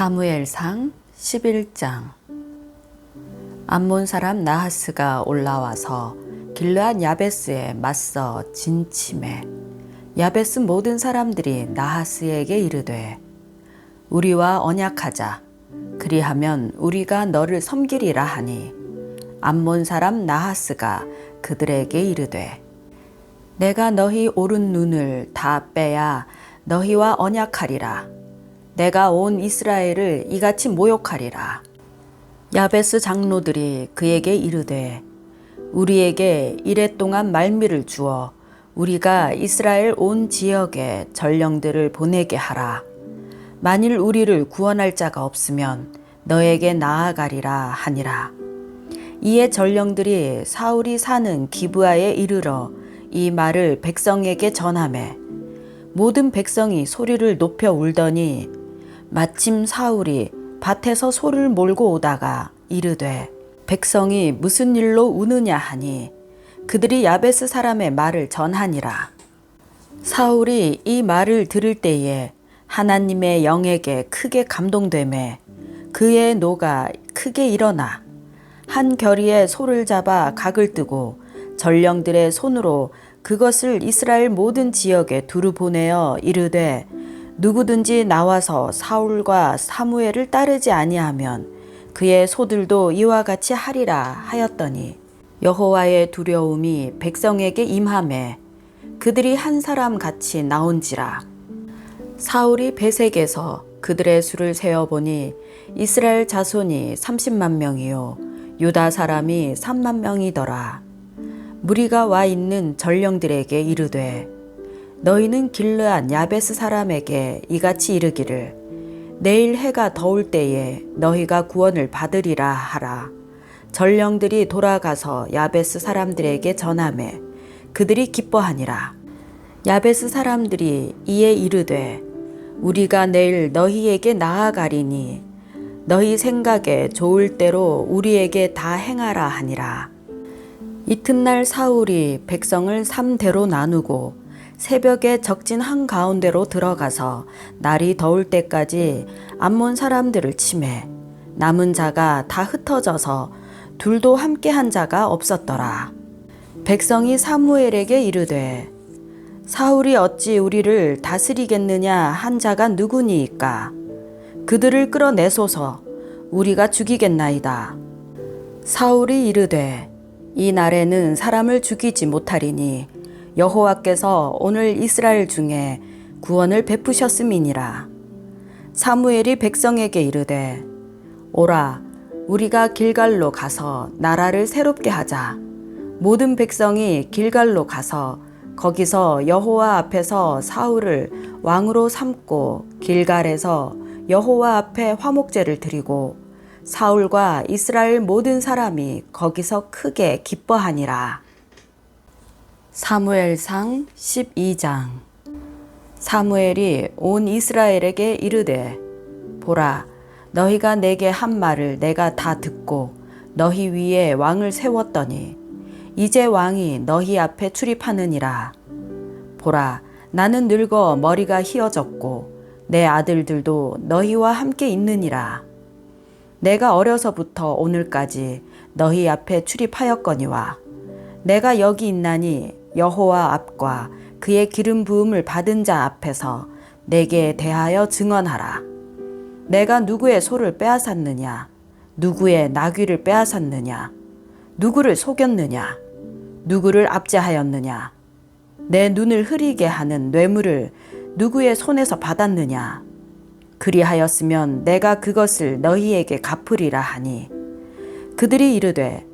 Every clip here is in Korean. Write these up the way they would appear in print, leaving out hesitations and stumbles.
사무엘상 11장. 암몬 사람 나하스가 올라와서 길르앗 야베스에 맞서 진침해 야베스 모든 사람들이 나하스에게 이르되 우리와 언약하자. 그리하면 우리가 너를 섬기리라 하니 암몬 사람 나하스가 그들에게 이르되 내가 너희 오른 눈을 다 빼야 너희와 언약하리라. 내가 온 이스라엘을 이같이 모욕하리라. 야베스 장로들이 그에게 이르되 우리에게 이랫동안 말미를 주어 우리가 이스라엘 온 지역에 전령들을 보내게 하라. 만일 우리를 구원할 자가 없으면 너에게 나아가리라 하니라. 이에 전령들이 사울이 사는 기브아에 이르러 이 말을 백성에게 전하매 모든 백성이 소리를 높여 울더니 마침 사울이 밭에서 소를 몰고 오다가 이르되 백성이 무슨 일로 우느냐 하니 그들이 야베스 사람의 말을 전하니라. 사울이 이 말을 들을 때에 하나님의 영에게 크게 감동되매 그의 노가 크게 일어나 한 결의에 소를 잡아 각을 뜨고 전령들의 손으로 그것을 이스라엘 모든 지역에 두루 보내어 이르되 누구든지 나와서 사울과 사무엘을 따르지 아니하면 그의 소들도 이와 같이 하리라 하였더니 여호와의 두려움이 백성에게 임하매 그들이 한 사람 같이 나온지라. 사울이 베색에서 그들의 수를 세어보니 이스라엘 자손이 30만 명이요 유다 사람이 3만 명이더라. 무리가 와 있는 전령들에게 이르되 너희는 길르앗 야베스 사람에게 이같이 이르기를 내일 해가 더울 때에 너희가 구원을 받으리라 하라. 전령들이 돌아가서 야베스 사람들에게 전하매 그들이 기뻐하니라. 야베스 사람들이 이에 이르되 우리가 내일 너희에게 나아가리니 너희 생각에 좋을 대로 우리에게 다 행하라 하니라. 이튿날 사울이 백성을 3대로 나누고 새벽에 적진 한가운데로 들어가서 날이 더울 때까지 암몬 사람들을 치매 남은 자가 다 흩어져서 둘도 함께한 자가 없었더라. 백성이 사무엘에게 이르되 사울이 어찌 우리를 다스리겠느냐 한 자가 누구니이까? 그들을 끌어내소서 우리가 죽이겠나이다. 사울이 이르되 이 날에는 사람을 죽이지 못하리니 여호와께서 오늘 이스라엘 중에 구원을 베푸셨음이니라. 사무엘이 백성에게 이르되 오라 우리가 길갈로 가서 나라를 새롭게 하자. 모든 백성이 길갈로 가서 거기서 여호와 앞에서 사울을 왕으로 삼고 길갈에서 여호와 앞에 화목제를 드리고 사울과 이스라엘 모든 사람이 거기서 크게 기뻐하니라. 사무엘상 12장. 사무엘이 온 이스라엘에게 이르되 보라 너희가 내게 한 말을 내가 다 듣고 너희 위에 왕을 세웠더니 이제 왕이 너희 앞에 출입하느니라. 보라 나는 늙어 머리가 희어졌고 내 아들들도 너희와 함께 있느니라. 내가 어려서부터 오늘까지 너희 앞에 출입하였거니와 내가 여기 있나니 여호와 앞과 그의 기름 부음을 받은 자 앞에서 내게 대하여 증언하라. 내가 누구의 소를 빼앗았느냐? 누구의 나귀를 빼앗았느냐? 누구를 속였느냐? 누구를 압제하였느냐? 내 눈을 흐리게 하는 뇌물을 누구의 손에서 받았느냐? 그리하였으면 내가 그것을 너희에게 갚으리라 하니 그들이 이르되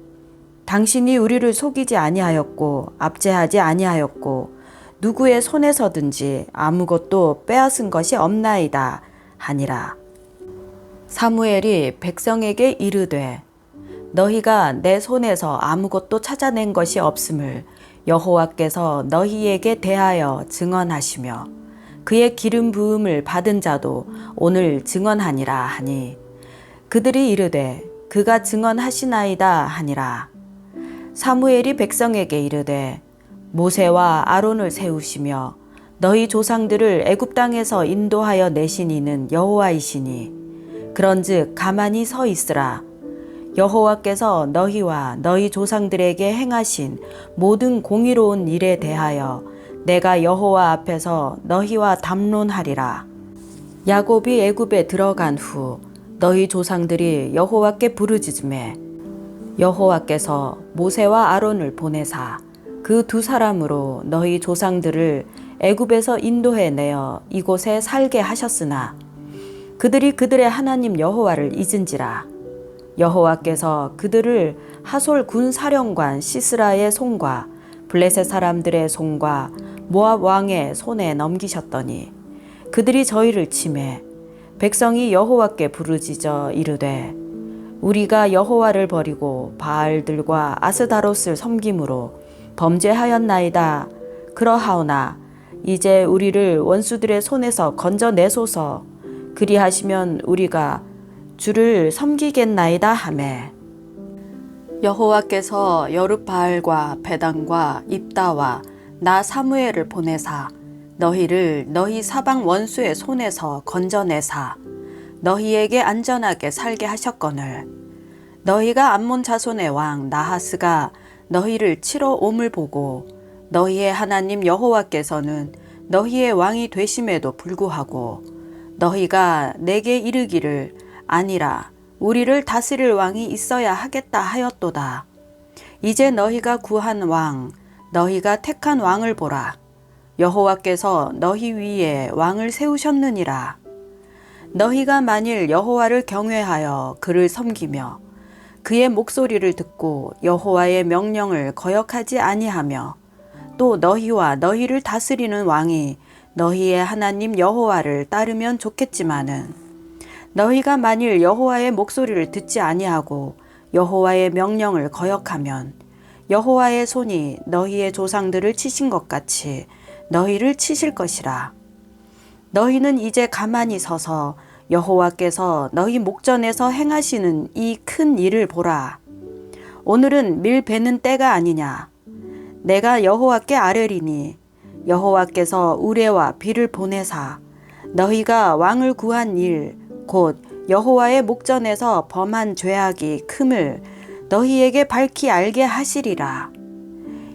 당신이 우리를 속이지 아니하였고 압제하지 아니하였고 누구의 손에서든지 아무것도 빼앗은 것이 없나이다 하니라. 사무엘이 백성에게 이르되 너희가 내 손에서 아무것도 찾아낸 것이 없음을 여호와께서 너희에게 대하여 증언하시며 그의 기름 부음을 받은 자도 오늘 증언하니라 하니 그들이 이르되 그가 증언하시나이다 하니라. 사무엘이 백성에게 이르되 모세와 아론을 세우시며 너희 조상들을 애굽 땅에서 인도하여 내신 이는 여호와이시니 그런즉 가만히 서 있으라. 여호와께서 너희와 너희 조상들에게 행하신 모든 공의로운 일에 대하여 내가 여호와 앞에서 너희와 담론하리라. 야곱이 애굽에 들어간 후 너희 조상들이 여호와께 부르짖음에 여호와께서 모세와 아론을 보내사 그 두 사람으로 너희 조상들을 애굽에서 인도해 내어 이곳에 살게 하셨으나 그들이 그들의 하나님 여호와를 잊은지라. 여호와께서 그들을 하솔 군 사령관 시스라의 손과 블레셋 사람들의 손과 모압 왕의 손에 넘기셨더니 그들이 저희를 치매 백성이 여호와께 부르짖어 이르되 우리가 여호와를 버리고 바알들과 아스다롯을 섬김으로 범죄하였나이다. 그러하오나 이제 우리를 원수들의 손에서 건져내소서. 그리하시면 우리가 주를 섬기겠나이다 하매 여호와께서 여룹바알과 베단과 입다와 나 사무엘을 보내사 너희를 너희 사방 원수의 손에서 건져내사 너희에게 안전하게 살게 하셨거늘 너희가 암몬 자손의 왕 나하스가 너희를 치러 옴을 보고 너희의 하나님 여호와께서는 너희의 왕이 되심에도 불구하고 너희가 내게 이르기를 아니라 우리를 다스릴 왕이 있어야 하겠다 하였도다. 이제 너희가 구한 왕 너희가 택한 왕을 보라. 여호와께서 너희 위에 왕을 세우셨느니라. 너희가 만일 여호와를 경외하여 그를 섬기며 그의 목소리를 듣고 여호와의 명령을 거역하지 아니하며 또 너희와 너희를 다스리는 왕이 너희의 하나님 여호와를 따르면 좋겠지만은 너희가 만일 여호와의 목소리를 듣지 아니하고 여호와의 명령을 거역하면 여호와의 손이 너희의 조상들을 치신 것 같이 너희를 치실 것이라. 너희는 이제 가만히 서서 여호와께서 너희 목전에서 행하시는 이 큰 일을 보라. 오늘은 밀 베는 때가 아니냐. 내가 여호와께 아뢰리니 여호와께서 우레와 비를 보내사 너희가 왕을 구한 일 곧 여호와의 목전에서 범한 죄악이 큼을 너희에게 밝히 알게 하시리라.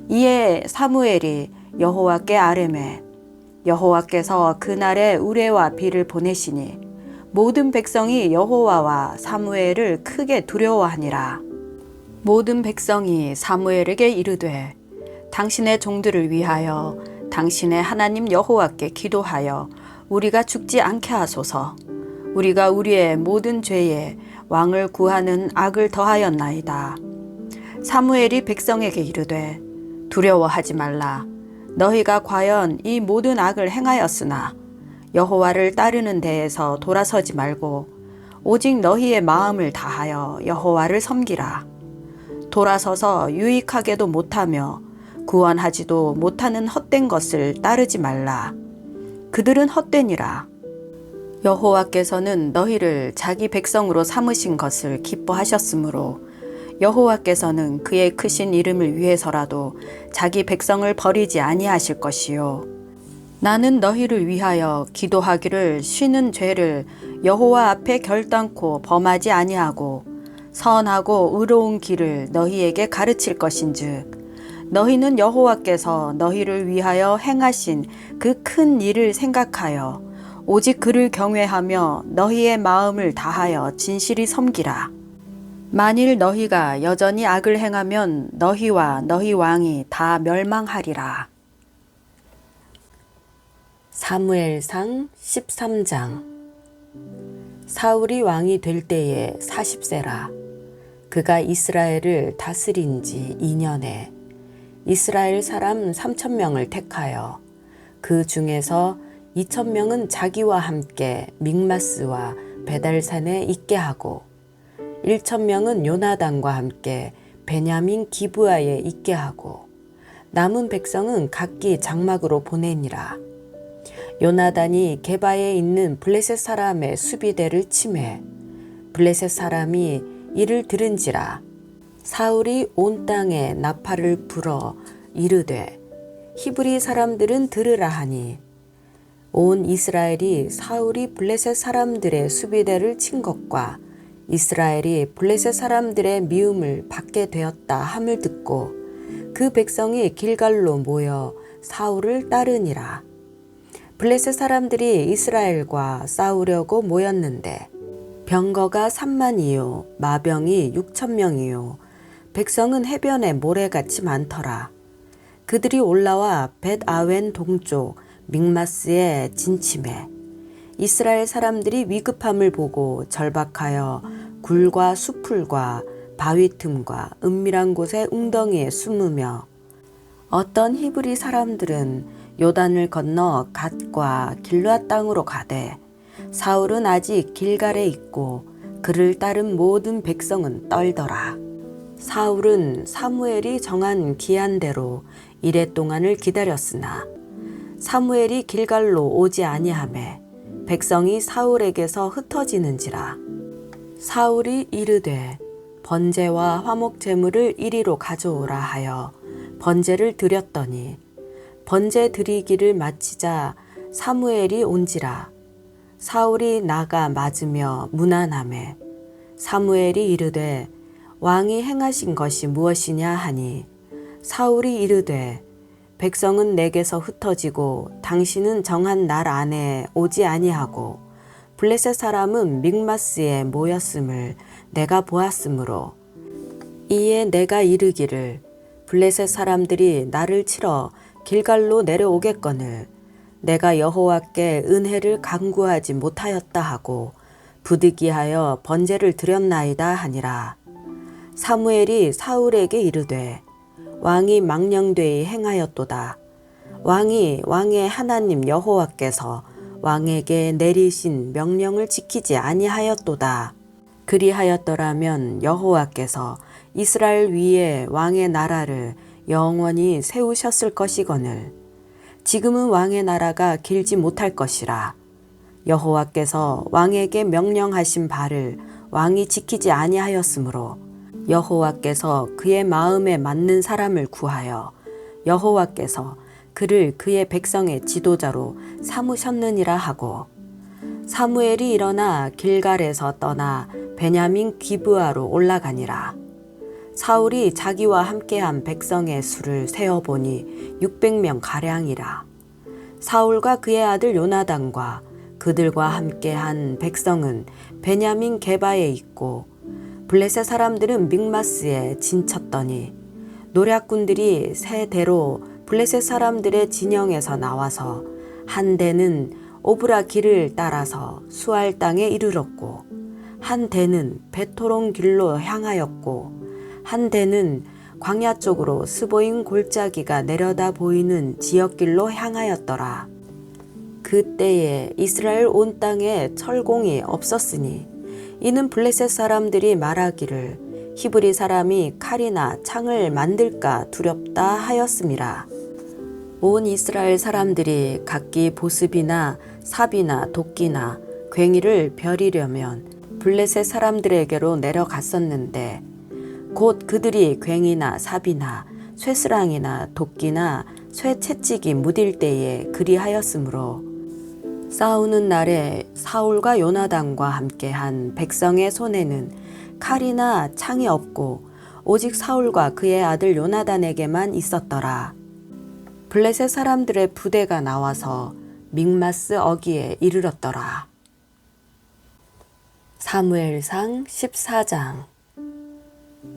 이에 사무엘이 여호와께 아뢰매 여호와께서 그날에 우레와 비를 보내시니 모든 백성이 여호와와 사무엘을 크게 두려워하니라. 모든 백성이 사무엘에게 이르되 당신의 종들을 위하여 당신의 하나님 여호와께 기도하여 우리가 죽지 않게 하소서. 우리가 우리의 모든 죄에 왕을 구하는 악을 더하였나이다. 사무엘이 백성에게 이르되 두려워하지 말라. 너희가 과연 이 모든 악을 행하였으나 여호와를 따르는 데에서 돌아서지 말고 오직 너희의 마음을 다하여 여호와를 섬기라. 돌아서서 유익하게도 못하며 구원하지도 못하는 헛된 것을 따르지 말라. 그들은 헛되니라. 여호와께서는 너희를 자기 백성으로 삼으신 것을 기뻐하셨으므로 여호와께서는 그의 크신 이름을 위해서라도 자기 백성을 버리지 아니하실 것이요. 나는 너희를 위하여 기도하기를 쉬는 죄를 여호와 앞에 결단코 범하지 아니하고 선하고 의로운 길을 너희에게 가르칠 것인즉 너희는 여호와께서 너희를 위하여 행하신 그 큰 일을 생각하여 오직 그를 경외하며 너희의 마음을 다하여 진실히 섬기라. 만일 너희가 여전히 악을 행하면 너희와 너희 왕이 다 멸망하리라. 사무엘상 13장. 사울이 왕이 될 때에 40세라. 그가 이스라엘을 다스린 지 2년에 이스라엘 사람 3,000명을 택하여 그 중에서 2,000명은 자기와 함께 믹마스와 베달산에 있게 하고 1,000명은 요나단과 함께 베냐민 기브아에 있게 하고 남은 백성은 각기 장막으로 보내니라. 요나단이 게바에 있는 블레셋 사람의 수비대를 치매 블레셋 사람이 이를 들은지라. 사울이 온 땅에 나팔을 불어 이르되 히브리 사람들은 들으라 하니 온 이스라엘이 사울이 블레셋 사람들의 수비대를 친 것과 이스라엘이 블레셋 사람들의 미움을 받게 되었다 함을 듣고 그 백성이 길갈로 모여 사울을 따르니라. 블레셋 사람들이 이스라엘과 싸우려고 모였는데 병거가 3만이요 마병이 6,000명이요 백성은 해변에 모래같이 많더라. 그들이 올라와 벳아웬 동쪽 믹마스에 진침해 이스라엘 사람들이 위급함을 보고 절박하여 굴과 수풀과 바위 틈과 은밀한 곳에 웅덩이에 숨으며 어떤 히브리 사람들은 요단을 건너 갓과 길르앗 땅으로 가되 사울은 아직 길갈에 있고 그를 따른 모든 백성은 떨더라. 사울은 사무엘이 정한 기한대로 이레 동안을 기다렸으나 사무엘이 길갈로 오지 아니하매 백성이 사울에게서 흩어지는지라. 사울이 이르되 번제와 화목 제물을 이리로 가져오라 하여 번제를 드렸더니 번제 드리기를 마치자 사무엘이 온지라. 사울이 나가 맞으며 문안하매 사무엘이 이르되 왕이 행하신 것이 무엇이냐 하니 사울이 이르되 백성은 내게서 흩어지고 당신은 정한 날 안에 오지 아니하고 블레셋 사람은 믹마스에 모였음을 내가 보았으므로 이에 내가 이르기를 블레셋 사람들이 나를 치러 길갈로 내려오겠거늘 내가 여호와께 은혜를 간구하지 못하였다 하고 부득이하여 번제를 드렸나이다 하니라. 사무엘이 사울에게 이르되 왕이 망령되이 행하였도다. 왕이 왕의 하나님 여호와께서 왕에게 내리신 명령을 지키지 아니하였도다. 그리하였더라면 여호와께서 이스라엘 위에 왕의 나라를 영원히 세우셨을 것이거늘 지금은 왕의 나라가 길지 못할 것이라. 여호와께서 왕에게 명령하신 바를 왕이 지키지 아니하였으므로 여호와께서 그의 마음에 맞는 사람을 구하여 여호와께서 그를 그의 백성의 지도자로 삼으셨느니라 하고 사무엘이 일어나 길갈에서 떠나 베냐민 기브아로 올라가니라. 사울이 자기와 함께한 백성의 수를 세어보니 600명 가량이라. 사울과 그의 아들 요나단과 그들과 함께한 백성은 베냐민 게바에 있고 블레셋 사람들은 믹마스에 진쳤더니 노략군들이 세 대로 블레셋 사람들의 진영에서 나와서 한 대는 오브라 길을 따라서 수알 땅에 이르렀고 한 대는 베토론 길로 향하였고 한 대는 광야 쪽으로 스보임 골짜기가 내려다 보이는 지역길로 향하였더라. 그때에 이스라엘 온 땅에 철공이 없었으니 이는 블레셋 사람들이 말하기를 히브리 사람이 칼이나 창을 만들까 두렵다 하였음이라. 온 이스라엘 사람들이 각기 보습이나 삽이나 도끼나 괭이를 벼리려면 블레셋 사람들에게로 내려갔었는데 곧 그들이 괭이나 삽이나 쇠스랑이나 도끼나 쇠채찍이 무딜 때에 그리하였으므로 싸우는 날에 사울과 요나단과 함께한 백성의 손에는 칼이나 창이 없고 오직 사울과 그의 아들 요나단에게만 있었더라. 블레셋 사람들의 부대가 나와서 믹마스 어기에 이르렀더라. 사무엘상 14장.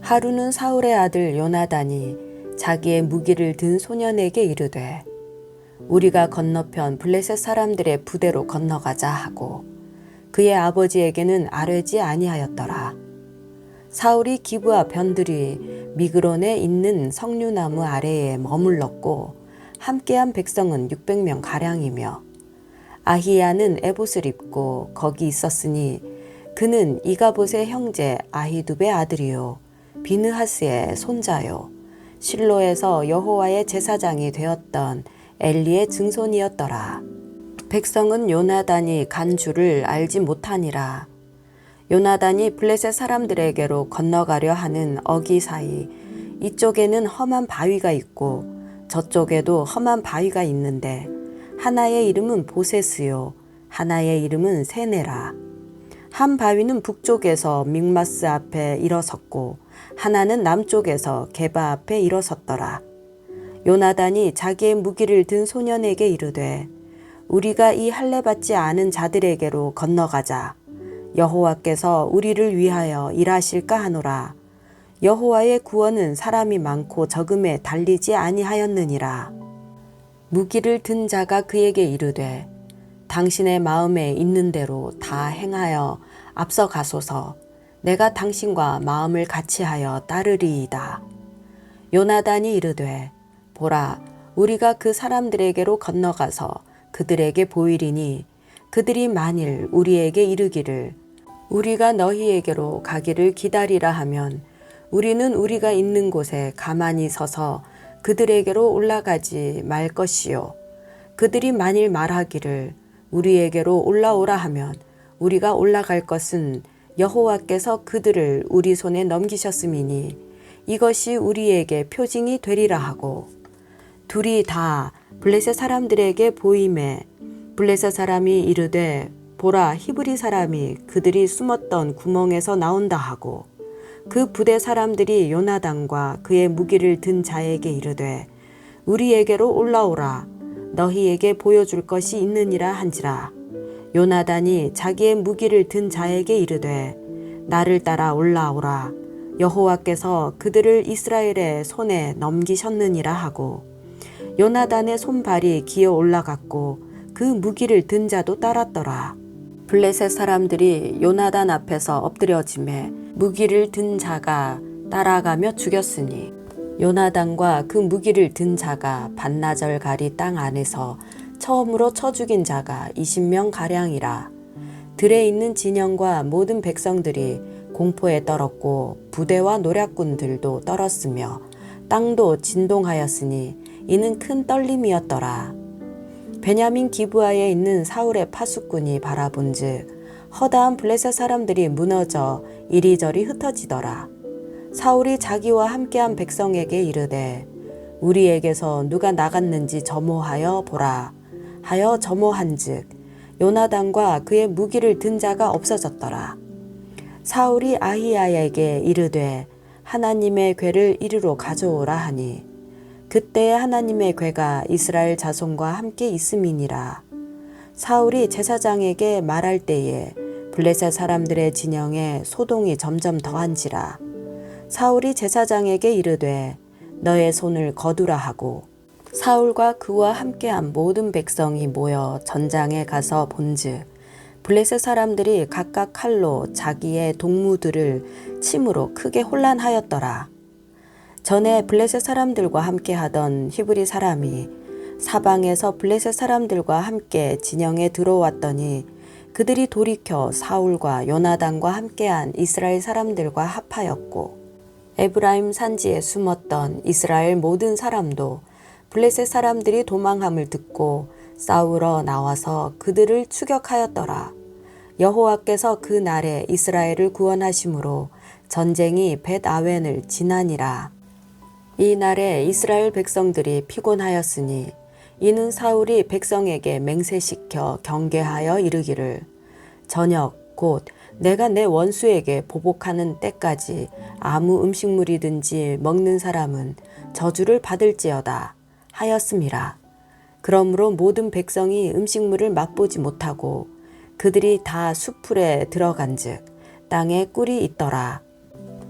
하루는 사울의 아들 요나단이 자기의 무기를 든 소년에게 이르되 우리가 건너편 블레셋 사람들의 부대로 건너가자 하고 그의 아버지에게는 아뢰지 아니하였더라. 사울이 기브아 변들이 미그론에 있는 석류나무 아래에 머물렀고 함께한 백성은 600명 가량이며 아히야는 에봇을 입고 거기 있었으니 그는 이가봇의 형제 아히두베의 아들이요 비느하스의 손자요 실로에서 여호와의 제사장이 되었던 엘리의 증손이었더라. 백성은 요나단이 간 줄을 알지 못하니라. 요나단이 블레셋 사람들에게로 건너가려 하는 어기 사이 이쪽에는 험한 바위가 있고 저쪽에도 험한 바위가 있는데 하나의 이름은 보세스요 하나의 이름은 세네라. 한 바위는 북쪽에서 믹마스 앞에 일어섰고 하나는 남쪽에서 게바 앞에 일어섰더라. 요나단이 자기의 무기를 든 소년에게 이르되 우리가 이 할례 받지 않은 자들에게로 건너가자. 여호와께서 우리를 위하여 일하실까 하노라. 여호와의 구원은 사람이 많고 적음에 달리지 아니하였느니라. 무기를 든 자가 그에게 이르되 당신의 마음에 있는 대로 다 행하여 앞서 가소서. 내가 당신과 마음을 같이하여 따르리이다. 요나단이 이르되 보라, 우리가 그 사람들에게로 건너가서 그들에게 보이리니 그들이 만일 우리에게 이르기를 우리가 너희에게로 가기를 기다리라 하면 우리는 우리가 있는 곳에 가만히 서서 그들에게로 올라가지 말 것이요. 그들이 만일 말하기를 우리에게로 올라오라 하면 우리가 올라갈 것은 여호와께서 그들을 우리 손에 넘기셨음이니 이것이 우리에게 표징이 되리라 하고 둘이 다 블레셋 사람들에게 보임에 블레셋 사람이 이르되 보라, 히브리 사람이 그들이 숨었던 구멍에서 나온다 하고 그 부대 사람들이 요나단과 그의 무기를 든 자에게 이르되 우리에게로 올라오라. 너희에게 보여줄 것이 있느니라 한지라. 요나단이 자기의 무기를 든 자에게 이르되 나를 따라 올라오라. 여호와께서 그들을 이스라엘의 손에 넘기셨느니라 하고 요나단의 손발이 기어 올라갔고 그 무기를 든 자도 따랐더라. 블레셋 사람들이 요나단 앞에서 엎드려지매 무기를 든 자가 따라가며 죽였으니 요나단과 그 무기를 든 자가 반나절 가리 땅 안에서 처음으로 쳐 죽인 자가 20명 가량이라. 들에 있는 진영과 모든 백성들이 공포에 떨었고 부대와 노략군들도 떨었으며 땅도 진동하였으니 이는 큰 떨림이었더라. 베냐민 기브아에 있는 사울의 파수꾼이 바라본즉 허다한 블레셋 사람들이 무너져 이리저리 흩어지더라. 사울이 자기와 함께한 백성에게 이르되 우리에게서 누가 나갔는지 점호하여 보라 하여 점호한즉 요나단과 그의 무기를 든 자가 없어졌더라. 사울이 아히야에게 이르되 하나님의 궤를 이리로 가져오라 하니 그때에 하나님의 궤가 이스라엘 자손과 함께 있음이니라. 사울이 제사장에게 말할 때에 블레셋 사람들의 진영에 소동이 점점 더한지라. 사울이 제사장에게 이르되 너의 손을 거두라 하고 사울과 그와 함께한 모든 백성이 모여 전장에 가서 본즉 블레셋 사람들이 각각 칼로 자기의 동무들을 침으로 크게 혼란하였더라. 전에 블레셋 사람들과 함께하던 히브리 사람이 사방에서 블레셋 사람들과 함께 진영에 들어왔더니 그들이 돌이켜 사울과 요나단과 함께한 이스라엘 사람들과 합하였고 에브라임 산지에 숨었던 이스라엘 모든 사람도 블레셋 사람들이 도망함을 듣고 싸우러 나와서 그들을 추격하였더라. 여호와께서 그 날에 이스라엘을 구원하심으로 전쟁이 벳아웬을 지나니라. 이 날에 이스라엘 백성들이 피곤하였으니 이는 사울이 백성에게 맹세시켜 경계하여 이르기를 저녁 곧 내가 내 원수에게 보복하는 때까지 아무 음식물이든지 먹는 사람은 저주를 받을지어다 하였음이라. 그러므로 모든 백성이 음식물을 맛보지 못하고 그들이 다 수풀에 들어간즉 땅에 꿀이 있더라.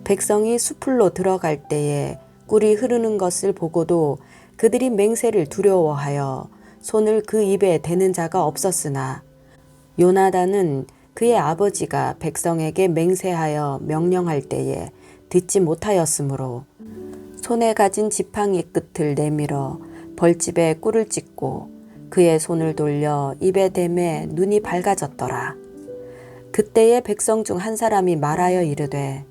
백성이 수풀로 들어갈 때에 꿀이 흐르는 것을 보고도 그들이 맹세를 두려워하여 손을 그 입에 대는 자가 없었으나 요나단은 그의 아버지가 백성에게 맹세하여 명령할 때에 듣지 못하였으므로 손에 가진 지팡이 끝을 내밀어 벌집에 꿀을 찍고 그의 손을 돌려 입에 대매 눈이 밝아졌더라. 그때에 백성 중 한 사람이 말하여 이르되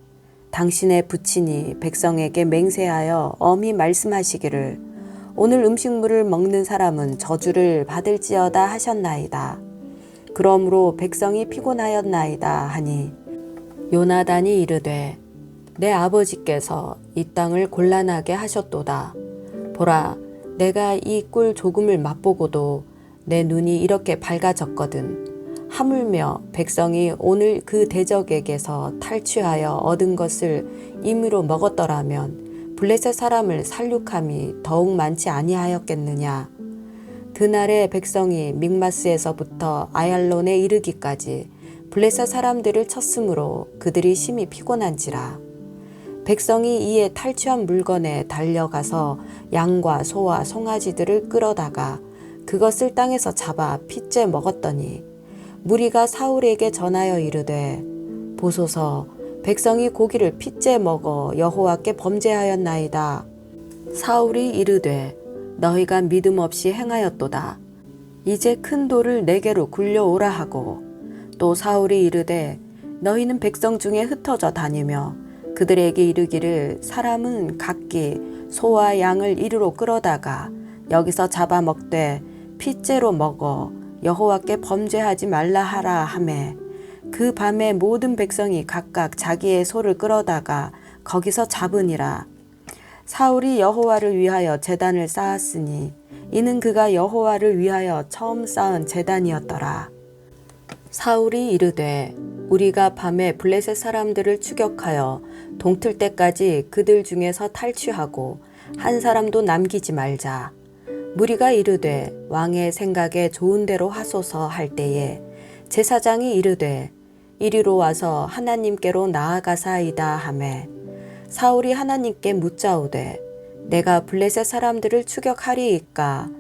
당신의 부친이 백성에게 맹세하여 엄히 말씀하시기를 오늘 음식물을 먹는 사람은 저주를 받을지어다 하셨나이다. 그러므로 백성이 피곤하였나이다 하니 요나단이 이르되 내 아버지께서 이 땅을 곤란하게 하셨도다. 보라, 내가 이 꿀 조금을 맛보고도 내 눈이 이렇게 밝아졌거든. 하물며 백성이 오늘 그 대적에게서 탈취하여 얻은 것을 임의로 먹었더라면 블레셋 사람을 살육함이 더욱 많지 아니하였겠느냐. 그날에 백성이 믹마스에서부터 아얄론에 이르기까지 블레셋 사람들을 쳤으므로 그들이 심히 피곤한지라. 백성이 이에 탈취한 물건에 달려가서 양과 소와 송아지들을 끌어다가 그것을 땅에서 잡아 핏째 먹었더니 무리가 사울에게 전하여 이르되 보소서 백성이 고기를 핏째 먹어 여호와께 범죄하였나이다. 사울이 이르되 너희가 믿음 없이 행하였도다. 이제 큰 돌을 내게로 굴려오라 하고 또 사울이 이르되 너희는 백성 중에 흩어져 다니며 그들에게 이르기를 사람은 각기 소와 양을 이리로 끌어다가 여기서 잡아먹되 핏째로 먹어 여호와께 범죄하지 말라 하라 하매 그 밤에 모든 백성이 각각 자기의 소를 끌어다가 거기서 잡으니라. 사울이 여호와를 위하여 제단을 쌓았으니 이는 그가 여호와를 위하여 처음 쌓은 제단이었더라. 사울이 이르되 우리가 밤에 블레셋 사람들을 추격하여 동틀 때까지 그들 중에서 탈취하고 한 사람도 남기지 말자. 무리가 이르되 왕의 생각에 좋은 대로 하소서 할 때에 제사장이 이르되 이리로 와서 하나님께로 나아가사이다 하매 사울이 하나님께 묻자오되 내가 블레셋 사람들을 추격하리이까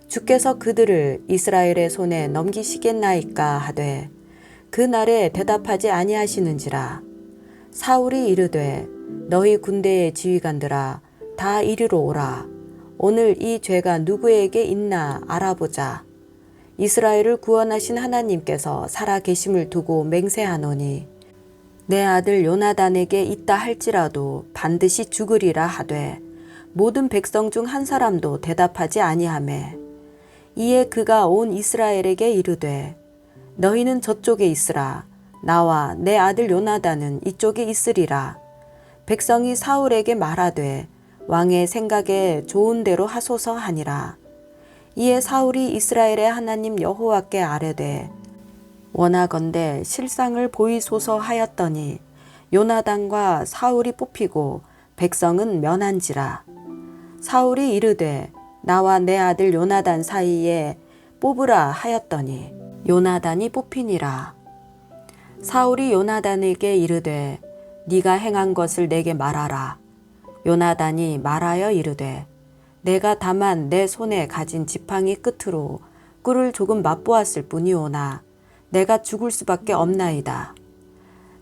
주께서 그들을 이스라엘의 손에 넘기시겠나이까 하되 그날에 대답하지 아니하시는지라. 사울이 이르되 너희 군대의 지휘관들아 다 이리로 오라. 오늘 이 죄가 누구에게 있나 알아보자. 이스라엘을 구원하신 하나님께서 살아 계심을 두고 맹세하노니 내 아들 요나단에게 있다 할지라도 반드시 죽으리라 하되 모든 백성 중 한 사람도 대답하지 아니하매 이에 그가 온 이스라엘에게 이르되 너희는 저쪽에 있으라. 나와 내 아들 요나단은 이쪽에 있으리라. 백성이 사울에게 말하되 왕의 생각에 좋은 대로 하소서 하니라. 이에 사울이 이스라엘의 하나님 여호와께 아뢰되 원하건대 실상을 보이소서 하였더니 요나단과 사울이 뽑히고 백성은 면한지라. 사울이 이르되 나와 내 아들 요나단 사이에 뽑으라 하였더니 요나단이 뽑히니라. 사울이 요나단에게 이르되 네가 행한 것을 내게 말하라. 요나단이 말하여 이르되 내가 다만 내 손에 가진 지팡이 끝으로 꿀을 조금 맛보았을 뿐이오나 내가 죽을 수밖에 없나이다.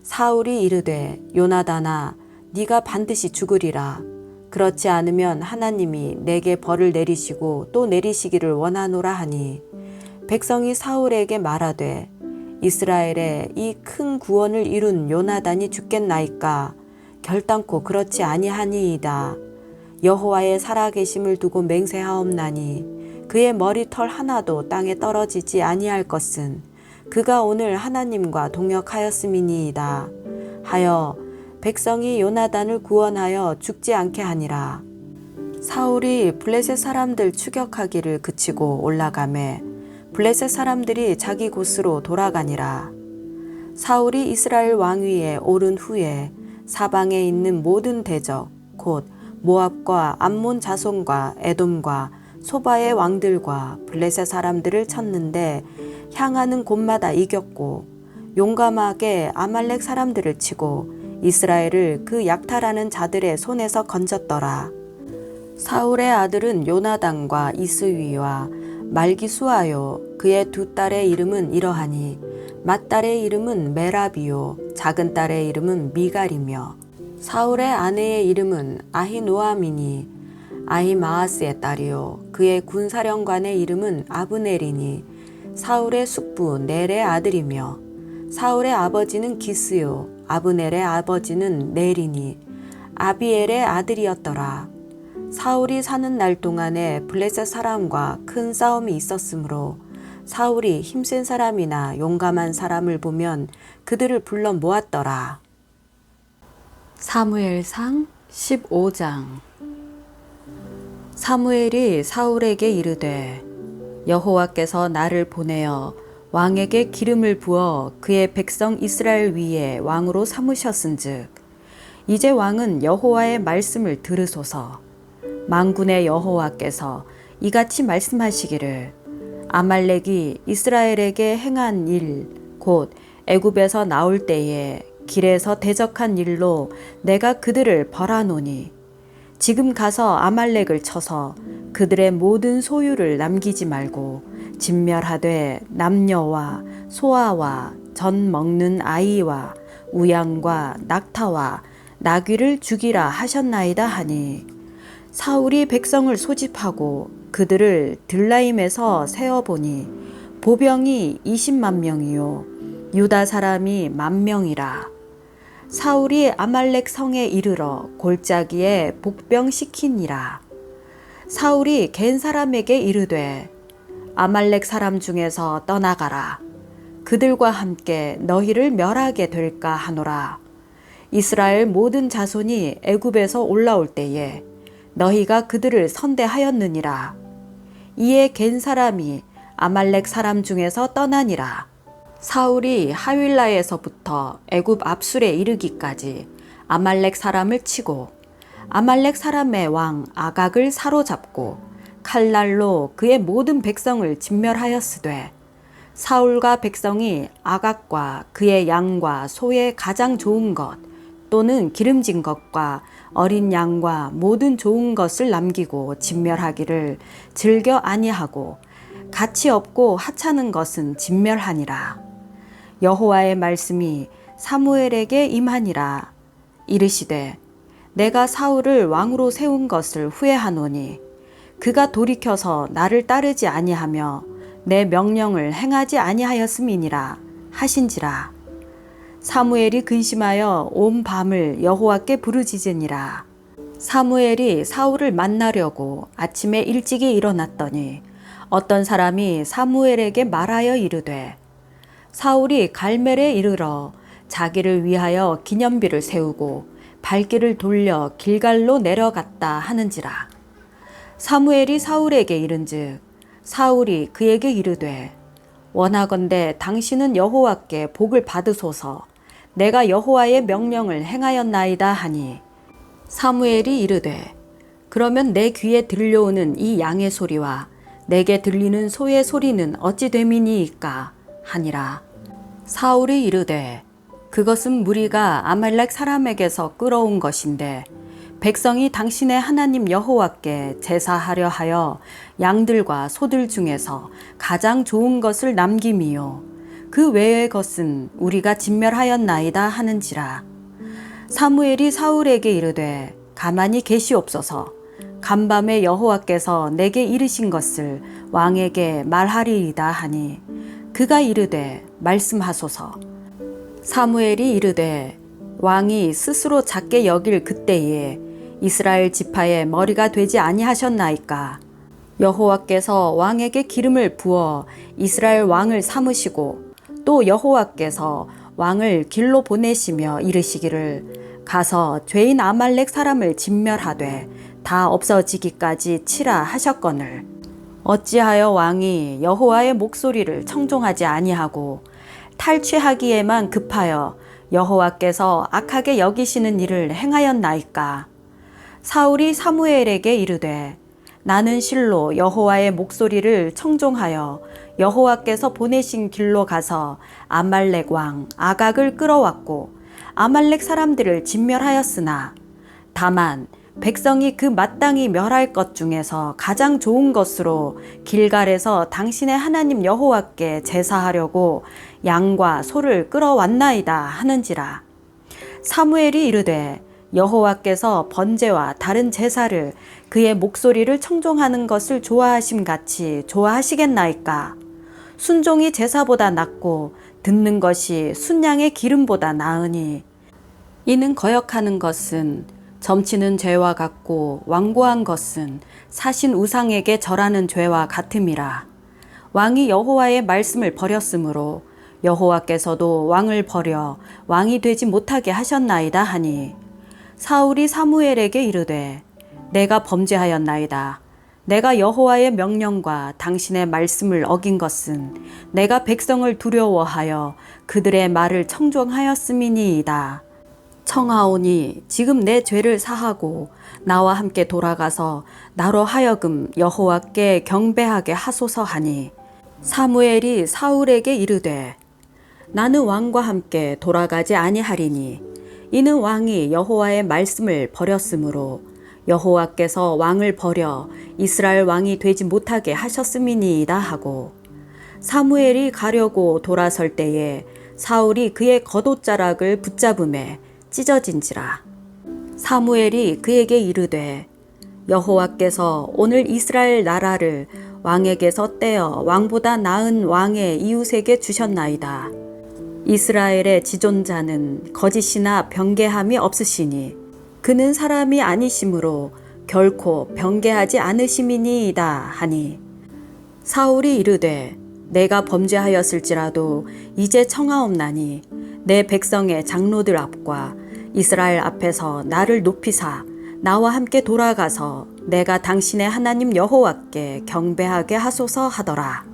사울이 이르되 요나단아 네가 반드시 죽으리라. 그렇지 않으면 하나님이 내게 벌을 내리시고 또 내리시기를 원하노라 하니 백성이 사울에게 말하되 이스라엘에 이 큰 구원을 이룬 요나단이 죽겠나이까 결단코 그렇지 아니하니이다. 여호와의 살아계심을 두고 맹세하옵나니 그의 머리털 하나도 땅에 떨어지지 아니할 것은 그가 오늘 하나님과 동역하였음이니이다 하여 백성이 요나단을 구원하여 죽지 않게 하니라. 사울이 블레셋 사람들 추격하기를 그치고 올라가매 블레셋 사람들이 자기 곳으로 돌아가니라. 사울이 이스라엘 왕위에 오른 후에 사방에 있는 모든 대적 곧 모압과 암몬 자손과 에돔과 소바의 왕들과 블레셋 사람들을 쳤는데 향하는 곳마다 이겼고 용감하게 아말렉 사람들을 치고 이스라엘을 그 약탈하는 자들의 손에서 건졌더라. 사울의 아들은 요나단과 이스위와 말기수아요. 그의 두 딸의 이름은 이러하니 맏딸의 이름은 메라비요 작은 딸의 이름은 미갈이며 사울의 아내의 이름은 아히노아미니 아히마아스의 딸이요 그의 군사령관의 이름은 아브넬이니 사울의 숙부 넬의 아들이며 사울의 아버지는 기스요 아브넬의 아버지는 넬이니 아비엘의 아들이었더라. 사울이 사는 날 동안에 블레셋 사람과 큰 싸움이 있었으므로 사울이 힘센 사람이나 용감한 사람을 보면 그들을 불러 모았더라. 사무엘상 15장. 사무엘이 사울에게 이르되 여호와께서 나를 보내어 왕에게 기름을 부어 그의 백성 이스라엘 위에 왕으로 삼으셨은즉 이제 왕은 여호와의 말씀을 들으소서. 만군의 여호와께서 이같이 말씀하시기를 아말렉이 이스라엘에게 행한 일 곧 애굽에서 나올 때에 길에서 대적한 일로 내가 그들을 벌하노니 지금 가서 아말렉을 쳐서 그들의 모든 소유를 남기지 말고 진멸하되 남녀와 소아와 젖 먹는 아이와 우양과 낙타와 나귀를 죽이라 하셨나이다 하니 사울이 백성을 소집하고 그들을 들라임에서 세어보니 보병이 20만 명이요 유다 사람이 10,000명이라. 사울이 아말렉 성에 이르러 골짜기에 복병시키니라. 사울이 겐 사람에게 이르되 아말렉 사람 중에서 떠나가라. 그들과 함께 너희를 멸하게 될까 하노라. 이스라엘 모든 자손이 애굽에서 올라올 때에 너희가 그들을 선대하였느니라. 이에 겐 사람이 아말렉 사람 중에서 떠나니라. 사울이 하윌라에서부터 애굽 앞술에 이르기까지 아말렉 사람을 치고 아말렉 사람의 왕 아각을 사로잡고 칼날로 그의 모든 백성을 진멸하였으되 사울과 백성이 아각과 그의 양과 소의 가장 좋은 것 또는 기름진 것과 어린 양과 모든 좋은 것을 남기고 진멸하기를 즐겨 아니하고 가치 없고 하찮은 것은 진멸하니라. 여호와의 말씀이 사무엘에게 임하니라. 이르시되 내가 사울을 왕으로 세운 것을 후회하노니 그가 돌이켜서 나를 따르지 아니하며 내 명령을 행하지 아니하였음이니라 하신지라. 사무엘이 근심하여 온 밤을 여호와께 부르짖으니라. 사무엘이 사울을 만나려고 아침에 일찍이 일어났더니 어떤 사람이 사무엘에게 말하여 이르되 사울이 갈멜에 이르러 자기를 위하여 기념비를 세우고 발길을 돌려 길갈로 내려갔다 하는지라. 사무엘이 사울에게 이른즉 사울이 그에게 이르되 원하건대 당신은 여호와께 복을 받으소서. 내가 여호와의 명령을 행하였나이다 하니 사무엘이 이르되 그러면 내 귀에 들려오는 이 양의 소리와 내게 들리는 소의 소리는 어찌 됨이니이까 하니라. 사울이 이르되 그것은 무리가 아말렉 사람에게서 끌어온 것인데 백성이 당신의 하나님 여호와께 제사하려 하여 양들과 소들 중에서 가장 좋은 것을 남김이요 그 외의 것은 우리가 진멸하였나이다 하는지라. 사무엘이 사울에게 이르되 가만히 계시옵소서. 간밤에 여호와께서 내게 이르신 것을 왕에게 말하리이다 하니 그가 이르되 말씀하소서. 사무엘이 이르되 왕이 스스로 작게 여길 그때에 이스라엘 지파의 머리가 되지 아니하셨나이까. 여호와께서 왕에게 기름을 부어 이스라엘 왕을 삼으시고 또 여호와께서 왕을 길로 보내시며 이르시기를 가서 죄인 아말렉 사람을 진멸하되 다 없어지기까지 치라 하셨거늘 어찌하여 왕이 여호와의 목소리를 청종하지 아니하고 탈취하기에만 급하여 여호와께서 악하게 여기시는 일을 행하였나이까. 사울이 사무엘에게 이르되 나는 실로 여호와의 목소리를 청종하여 여호와께서 보내신 길로 가서 아말렉 왕 아각을 끌어왔고 아말렉 사람들을 진멸하였으나 다만 백성이 그 마땅히 멸할 것 중에서 가장 좋은 것으로 길갈에서 당신의 하나님 여호와께 제사하려고 양과 소를 끌어왔나이다 하는지라. 사무엘이 이르되 여호와께서 번제와 다른 제사를 그의 목소리를 청종하는 것을 좋아하심 같이 좋아하시겠나이까. 순종이 제사보다 낫고 듣는 것이 순양의 기름보다 나으니 이는 거역하는 것은 점치는 죄와 같고 완고한 것은 사신 우상에게 절하는 죄와 같음이라. 왕이 여호와의 말씀을 버렸으므로 여호와께서도 왕을 버려 왕이 되지 못하게 하셨나이다 하니 사울이 사무엘에게 이르되 내가 범죄하였나이다. 내가 여호와의 명령과 당신의 말씀을 어긴 것은 내가 백성을 두려워하여 그들의 말을 청종하였음이니이다. 청하오니 지금 내 죄를 사하고 나와 함께 돌아가서 나로 하여금 여호와께 경배하게 하소서 하니 사무엘이 사울에게 이르되 나는 왕과 함께 돌아가지 아니하리니 이는 왕이 여호와의 말씀을 버렸으므로 여호와께서 왕을 버려 이스라엘 왕이 되지 못하게 하셨음이니이다 하고 사무엘이 가려고 돌아설 때에 사울이 그의 겉옷자락을 붙잡음에 찢어진지라. 사무엘이 그에게 이르되 여호와께서 오늘 이스라엘 나라를 왕에게서 떼어 왕보다 나은 왕의 이웃에게 주셨나이다. 이스라엘의 지존자는 거짓이나 변개함이 없으시니 그는 사람이 아니시므로 결코 변개하지 않으심이니이다 하니 사울이 이르되 내가 범죄하였을지라도 이제 청하옵나니 내 백성의 장로들 앞과 이스라엘 앞에서 나를 높이사 나와 함께 돌아가서 내가 당신의 하나님 여호와께 경배하게 하소서 하더라.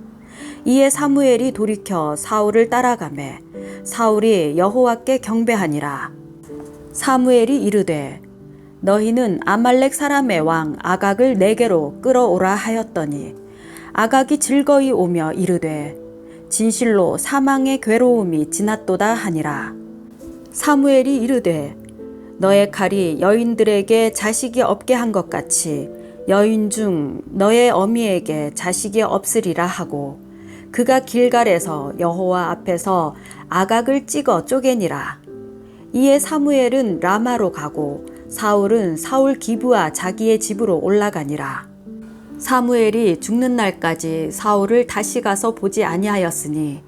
이에 사무엘이 돌이켜 사울을 따라가매 사울이 여호와께 경배하니라. 사무엘이 이르되 너희는 아말렉 사람의 왕 아각을 내게로 끌어오라 하였더니 아각이 즐거이 오며 이르되 진실로 사망의 괴로움이 지났도다 하니라. 사무엘이 이르되 너의 칼이 여인들에게 자식이 없게 한 것 같이 여인 중 너의 어미에게 자식이 없으리라 하고 그가 길갈에서 여호와 앞에서 아각을 찍어 쪼개니라. 이에 사무엘은 라마로 가고 사울은 사울 기브아 자기의 집으로 올라가니라. 사무엘이 죽는 날까지 사울을 다시 가서 보지 아니하였으니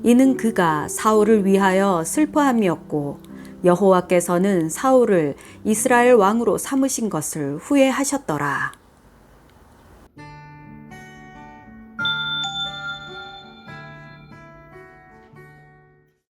이는 그가 사울을 위하여 슬퍼함이었고 여호와께서는 사울을 이스라엘 왕으로 삼으신 것을 후회하셨더라.